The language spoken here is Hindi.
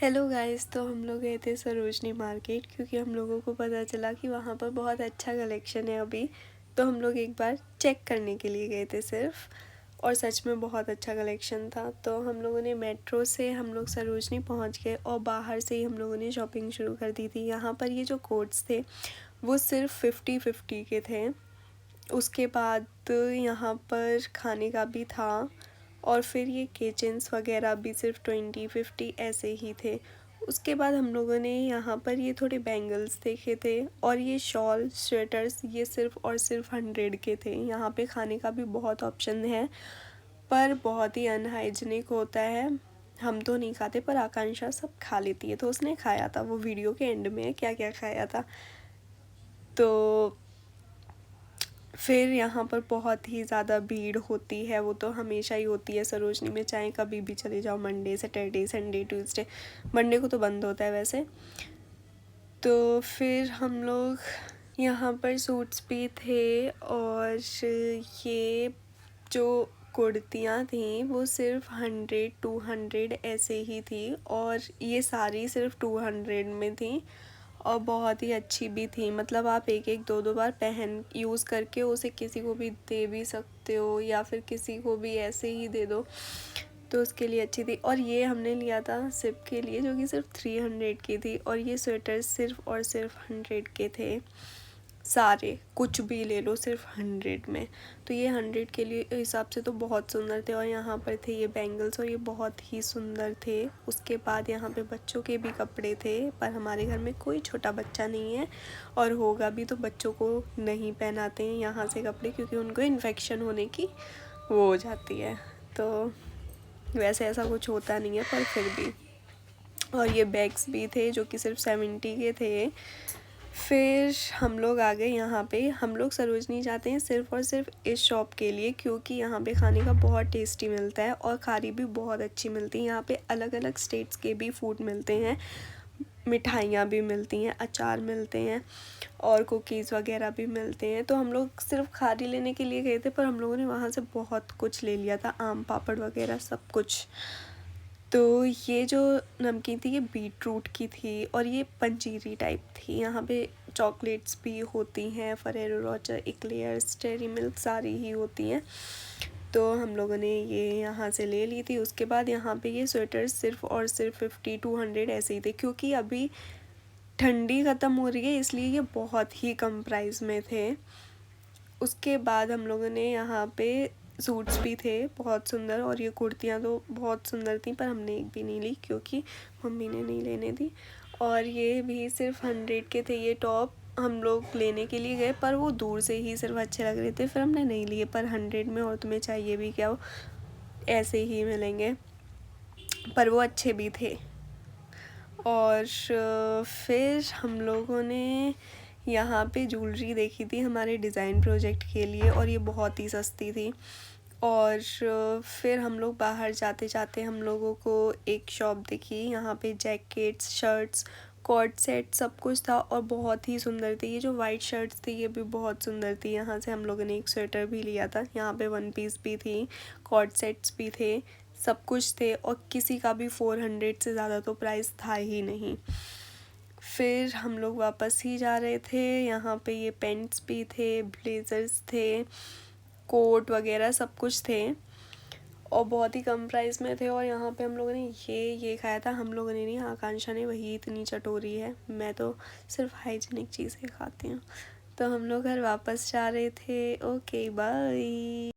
Hello guys. तो हम लोग गए थे सरोजनी मार्केट क्योंकि हम लोगों को पता चला कि वहाँ पर बहुत अच्छा कलेक्शन है अभी। तो हम लोग एक बार चेक करने के लिए गए थे सिर्फ, और सच में बहुत अच्छा कलेक्शन था। तो हम लोगों ने मेट्रो से हम लोग सरोजनी पहुँच गए और बाहर से ही हम लोगों ने शॉपिंग शुरू कर दी थी। यहाँ पर ये जो कोट्स थे वो सिर्फ 50-50 के थे। उसके बाद यहाँ पर खाने का भी था, और फिर ये किचन्स वगैरह भी सिर्फ 20-50 ऐसे ही थे। उसके बाद हम लोगों ने यहाँ पर ये थोड़े बैंगल्स देखे थे, और ये शॉल स्वेटर्स ये सिर्फ और सिर्फ 100 के थे। यहाँ पे खाने का भी बहुत ऑप्शन है, पर बहुत ही अनहाइजीनिक होता है। हम तो नहीं खाते, पर आकांक्षा सब खा लेती है, तो उसने खाया था। वो वीडियो के एंड में क्या क्या खाया था। तो फिर यहाँ पर बहुत ही ज़्यादा भीड़ होती है, वो तो हमेशा ही होती है सरोजनी में, चाहे कभी भी चले जाओ, Monday Saturday Sunday Tuesday. Monday को तो बंद होता है वैसे। तो फिर हम लोग यहाँ पर सूट्स भी थे, और ये जो कुर्तियाँ थी वो सिर्फ 100-200 ऐसे ही थी, और ये सारी सिर्फ 200 में थी, और बहुत ही अच्छी भी थी। मतलब आप एक एक दो दो बार पहन यूज़ करके उसे किसी को भी दे भी सकते हो, या फिर किसी को भी ऐसे ही दे दो, तो उसके लिए अच्छी थी। और ये हमने लिया था सिप के लिए, जो कि सिर्फ 300 की थी, और ये स्वेटर सिर्फ और सिर्फ 100 के थे सारे। कुछ भी ले लो सिर्फ 100 में। तो ये 100 के लिए हिसाब से तो बहुत सुंदर थे। और यहाँ पर थे ये बैंगल्स, और ये बहुत ही सुंदर थे। उसके बाद यहाँ पे बच्चों के भी कपड़े थे, पर हमारे घर में कोई छोटा बच्चा नहीं है, और होगा भी तो बच्चों को नहीं पहनाते हैं यहाँ से कपड़े, क्योंकि उनको इन्फेक्शन होने की वो हो जाती है। तो वैसे ऐसा कुछ होता नहीं है, पर फिर भी। और ये बैग्स भी थे जो कि सिर्फ 70 के थे। फिर हम लोग आ गए यहाँ पे। हम लोग सरोजनी जाते हैं सिर्फ और सिर्फ इस शॉप के लिए, क्योंकि यहाँ पे खाने का बहुत टेस्टी मिलता है, और खारी भी बहुत अच्छी मिलती है। यहाँ पे अलग अलग स्टेट्स के भी फूड मिलते हैं, मिठाइयाँ भी मिलती हैं, अचार मिलते हैं, और कुकीज़ वगैरह भी मिलते हैं। तो हम लोग सिर्फ खारी लेने के लिए गए थे, पर हम लोगों ने वहाँ से बहुत कुछ ले लिया था, आम पापड़ वगैरह सब कुछ। तो ये जो नमकीन थी ये बीट रूट की थी, और ये पंजीरी टाइप थी। यहाँ पे चॉकलेट्स भी होती हैं, Ferrero Rocher, eclairs, dairy milk सारी ही होती हैं। तो हम लोगों ने ये यहाँ से ले ली थी। उसके बाद यहाँ पे ये स्वेटर्स सिर्फ और सिर्फ 50-200 ऐसे ही थे, क्योंकि अभी ठंडी ख़त्म हो रही है, इसलिए ये बहुत ही कम प्राइस में थे। उसके बाद हम लोगों ने यहाँ पे सूट्स भी थे बहुत सुंदर, और ये कुर्तियाँ तो बहुत सुंदर थी, पर हमने एक भी नहीं ली क्योंकि मम्मी ने नहीं लेने दी। और ये भी सिर्फ 100 के थे। ये टॉप हम लोग लेने के लिए गए, पर वो दूर से ही सिर्फ अच्छे लग रहे थे, फिर हमने नहीं लिए। पर 100 में, और तुम्हें चाहिए भी क्या, वो ऐसे ही मिलेंगे, पर वो अच्छे भी थे। और फिर हम लोगों ने यहाँ पे ज्वेलरी देखी थी हमारे डिज़ाइन प्रोजेक्ट के लिए, और ये बहुत ही सस्ती थी। और फिर हम लोग बाहर जाते जाते हम लोगों को एक शॉप दिखी। यहाँ पे जैकेट्स, शर्ट्स, कॉर्ड सेट सब कुछ था, और बहुत ही सुंदर थी। ये जो वाइट शर्ट्स थी ये भी बहुत सुंदर थी। यहाँ से हम लोगों ने एक स्वेटर भी लिया था। यहाँ पे 1 पीस भी थी, कॉर्ड सेट्स भी थे, सब कुछ थे, और किसी का भी 400 से ज़्यादा तो प्राइस था ही नहीं। फिर हम लोग वापस ही जा रहे थे। यहाँ पे ये पेंट्स भी थे, ब्लेज़र्स थे, कोट वगैरह सब कुछ थे, और बहुत ही कम प्राइस में थे। और यहाँ पे हम लोगों ने ये खाया था। हम लोगों ने नहीं, आकांक्षा ने, वही इतनी चटोरी है। मैं तो सिर्फ हाइजीनिक चीज़ें खाती हूँ। तो हम लोग घर वापस जा रहे थे। Okay bye.